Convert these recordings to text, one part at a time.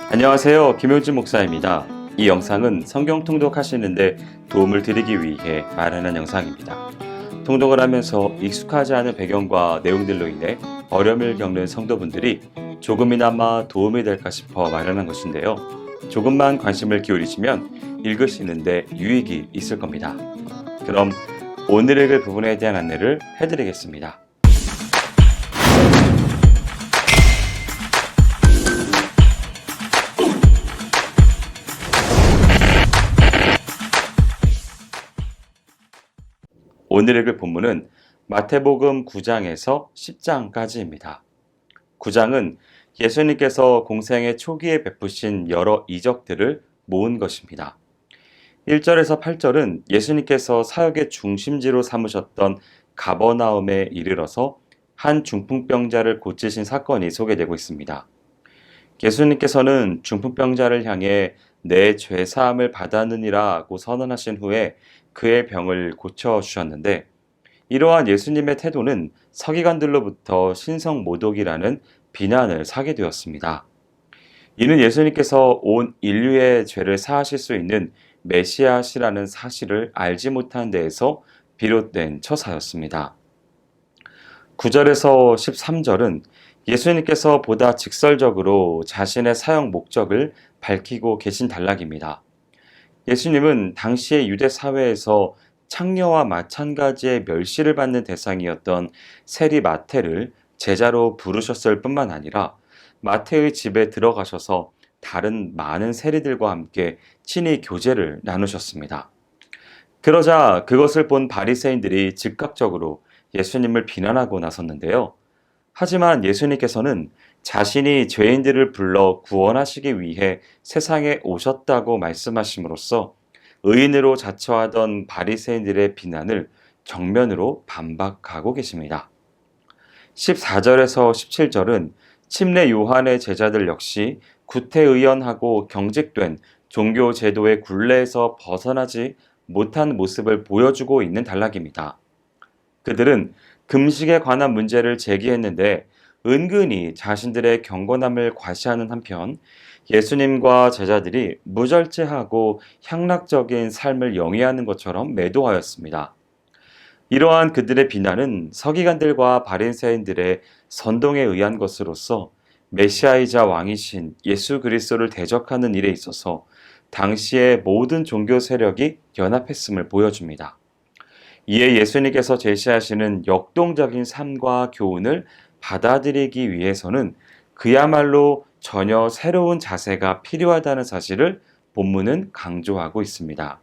안녕하세요. 김효진 목사입니다. 이 영상은 성경 통독하시는데 도움을 드리기 위해 마련한 영상입니다. 통독을 하면서 익숙하지 않은 배경과 내용들로 인해 어려움을 겪는 성도분들이 조금이나마 도움이 될까 싶어 마련한 것인데요. 조금만 관심을 기울이시면 읽으시는데 유익이 있을 겁니다. 그럼 오늘 읽을 부분에 대한 안내를 해드리겠습니다. 오늘 읽을 본문은 마태복음 9장에서 10장까지입니다. 9장은 예수님께서 공생의 초기에 베푸신 여러 이적들을 모은 것입니다. 1절에서 8절은 예수님께서 사역의 중심지로 삼으셨던 가버나움에 이르러서 한 중풍병자를 고치신 사건이 소개되고 있습니다. 예수님께서는 중풍병자를 향해 내 죄사함을 받았느니라고 선언하신 후에 그의 병을 고쳐주셨는데, 이러한 예수님의 태도는 서기관들로부터 신성모독이라는 비난을 사게 되었습니다. 이는 예수님께서 온 인류의 죄를 사하실 수 있는 메시아시라는 사실을 알지 못한 데에서 비롯된 처사였습니다. 9절에서 13절은 예수님께서 보다 직설적으로 자신의 사역 목적을 밝히고 계신 단락입니다. 예수님은 당시의 유대 사회에서 창녀와 마찬가지의 멸시를 받는 대상이었던 세리 마태를 제자로 부르셨을 뿐만 아니라 마태의 집에 들어가셔서 다른 많은 세리들과 함께 친히 교제를 나누셨습니다. 그러자 그것을 본 바리새인들이 즉각적으로 예수님을 비난하고 나섰는데요. 하지만 예수님께서는 자신이 죄인들을 불러 구원하시기 위해 세상에 오셨다고 말씀하심으로써 의인으로 자처하던 바리새인들의 비난을 정면으로 반박하고 계십니다. 14절에서 17절은 침례 요한의 제자들 역시 구태의연하고 경직된 종교 제도의 굴레에서 벗어나지 못한 모습을 보여주고 있는 단락입니다. 그들은 금식에 관한 문제를 제기했는데 은근히 자신들의 경건함을 과시하는 한편 예수님과 제자들이 무절제하고 향락적인 삶을 영위하는 것처럼 매도하였습니다. 이러한 그들의 비난은 서기관들과 바리새인들의 선동에 의한 것으로서 메시아이자 왕이신 예수 그리스도를 대적하는 일에 있어서 당시의 모든 종교 세력이 연합했음을 보여줍니다. 이에 예수님께서 제시하시는 역동적인 삶과 교훈을 받아들이기 위해서는 그야말로 전혀 새로운 자세가 필요하다는 사실을 본문은 강조하고 있습니다.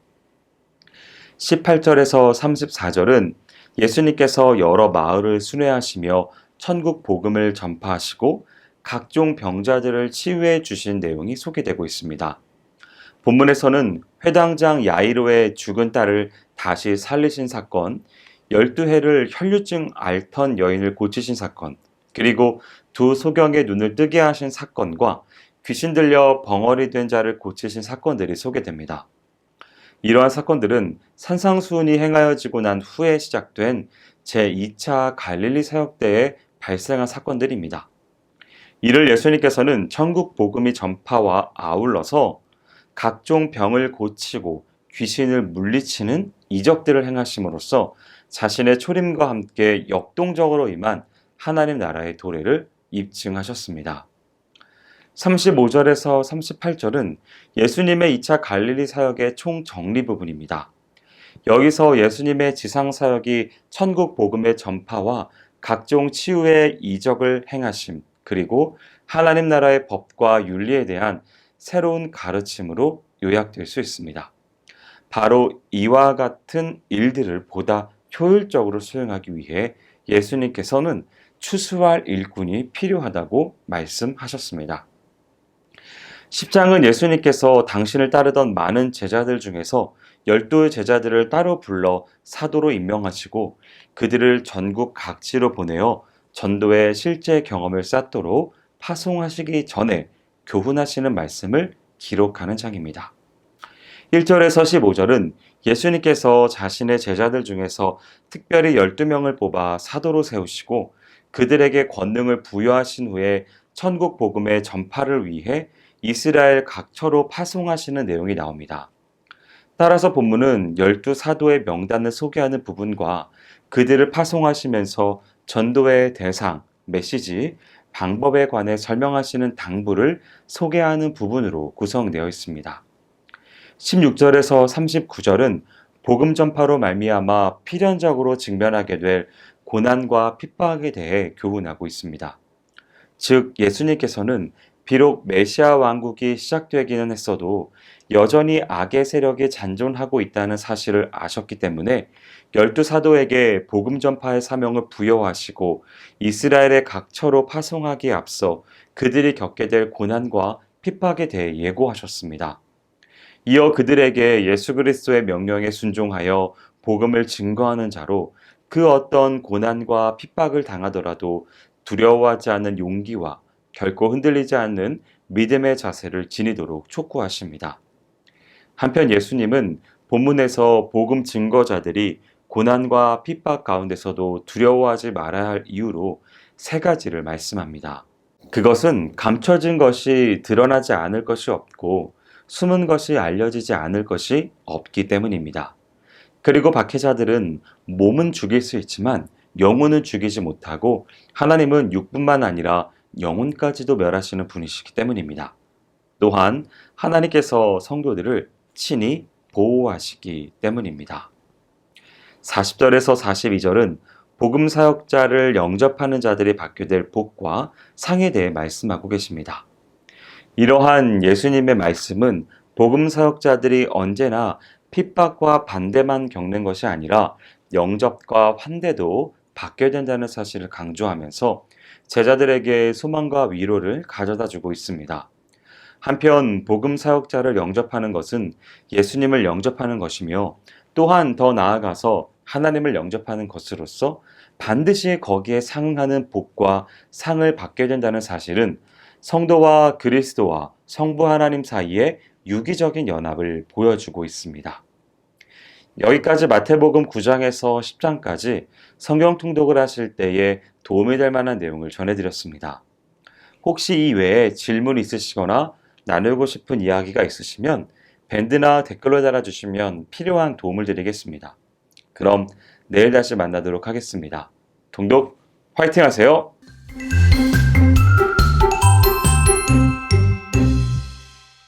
18절에서 34절은 예수님께서 여러 마을을 순회하시며 천국 복음을 전파하시고 각종 병자들을 치유해 주신 내용이 소개되고 있습니다. 본문에서는 회당장 야이로의 죽은 딸을 다시 살리신 사건, 12해를 혈류증 앓던 여인을 고치신 사건, 그리고 두 소경의 눈을 뜨게 하신 사건과 귀신 들려 벙어리 된 자를 고치신 사건들이 소개됩니다. 이러한 사건들은 산상수훈이 행하여지고 난 후에 시작된 제2차 갈릴리 사역 때에 발생한 사건들입니다. 이를 예수님께서는 천국 복음의 전파와 아울러서 각종 병을 고치고 귀신을 물리치는 이적들을 행하심으로써 자신의 초림과 함께 역동적으로 임한 하나님 나라의 도래를 입증하셨습니다. 35절에서 38절은 예수님의 2차 갈릴리 사역의 총정리 부분입니다. 여기서 예수님의 지상 사역이 천국 복음의 전파와 각종 치유의 이적을 행하심, 그리고 하나님 나라의 법과 윤리에 대한 새로운 가르침으로 요약될 수 있습니다. 바로 이와 같은 일들을 보다 효율적으로 수행하기 위해 예수님께서는 추수할 일꾼이 필요하다고 말씀하셨습니다. 10장은 예수님께서 당신을 따르던 많은 제자들 중에서 12 제자들을 따로 불러 사도로 임명하시고 그들을 전국 각지로 보내어 전도의 실제 경험을 쌓도록 파송하시기 전에 교훈하시는 말씀을 기록하는 장입니다. 1절에서 15절은 예수님께서 자신의 제자들 중에서 특별히 12명을 뽑아 사도로 세우시고 그들에게 권능을 부여하신 후에 천국 복음의 전파를 위해 이스라엘 각처로 파송하시는 내용이 나옵니다. 따라서 본문은 12사도의 명단을 소개하는 부분과 그들을 파송하시면서 전도의 대상, 메시지, 방법에 관해 설명하시는 당부를 소개하는 부분으로 구성되어 있습니다. 16절에서 39절은 복음 전파로 말미암아 필연적으로 직면하게 될 고난과 핍박에 대해 교훈하고 있습니다. 즉 예수님께서는 비록 메시아 왕국이 시작되기는 했어도 여전히 악의 세력이 잔존하고 있다는 사실을 아셨기 때문에 12사도에게 복음 전파의 사명을 부여하시고 이스라엘의 각처로 파송하기에 앞서 그들이 겪게 될 고난과 핍박에 대해 예고하셨습니다. 이어 그들에게 예수 그리스도의 명령에 순종하여 복음을 증거하는 자로 그 어떤 고난과 핍박을 당하더라도 두려워하지 않는 용기와 결코 흔들리지 않는 믿음의 자세를 지니도록 촉구하십니다. 한편 예수님은 본문에서 복음 증거자들이 고난과 핍박 가운데서도 두려워하지 말아야 할 이유로 세 가지를 말씀합니다. 그것은 감춰진 것이 드러나지 않을 것이 없고 숨은 것이 알려지지 않을 것이 없기 때문입니다. 그리고 박해자들은 몸은 죽일 수 있지만 영혼은 죽이지 못하고 하나님은 육뿐만 아니라 영혼까지도 멸하시는 분이시기 때문입니다. 또한 하나님께서 성도들을 친히 보호하시기 때문입니다. 40절에서 42절은 복음 사역자를 영접하는 자들이 받게 될 복과 상에 대해 말씀하고 계십니다. 이러한 예수님의 말씀은 복음 사역자들이 언제나 핍박과 반대만 겪는 것이 아니라 영접과 환대도 받게 된다는 사실을 강조하면서 제자들에게 소망과 위로를 가져다 주고 있습니다. 한편 복음 사역자를 영접하는 것은 예수님을 영접하는 것이며 또한 더 나아가서 하나님을 영접하는 것으로서 반드시 거기에 상응하는 복과 상을 받게 된다는 사실은 성도와 그리스도와 성부 하나님 사이의 유기적인 연합을 보여주고 있습니다. 여기까지 마태복음 9장에서 10장까지 성경 통독을 하실 때에 도움이 될 만한 내용을 전해드렸습니다. 혹시 이 외에 질문 있으시거나 나누고 싶은 이야기가 있으시면 밴드나 댓글로 달아주시면 필요한 도움을 드리겠습니다. 그럼 내일 다시 만나도록 하겠습니다. 통독 화이팅 하세요!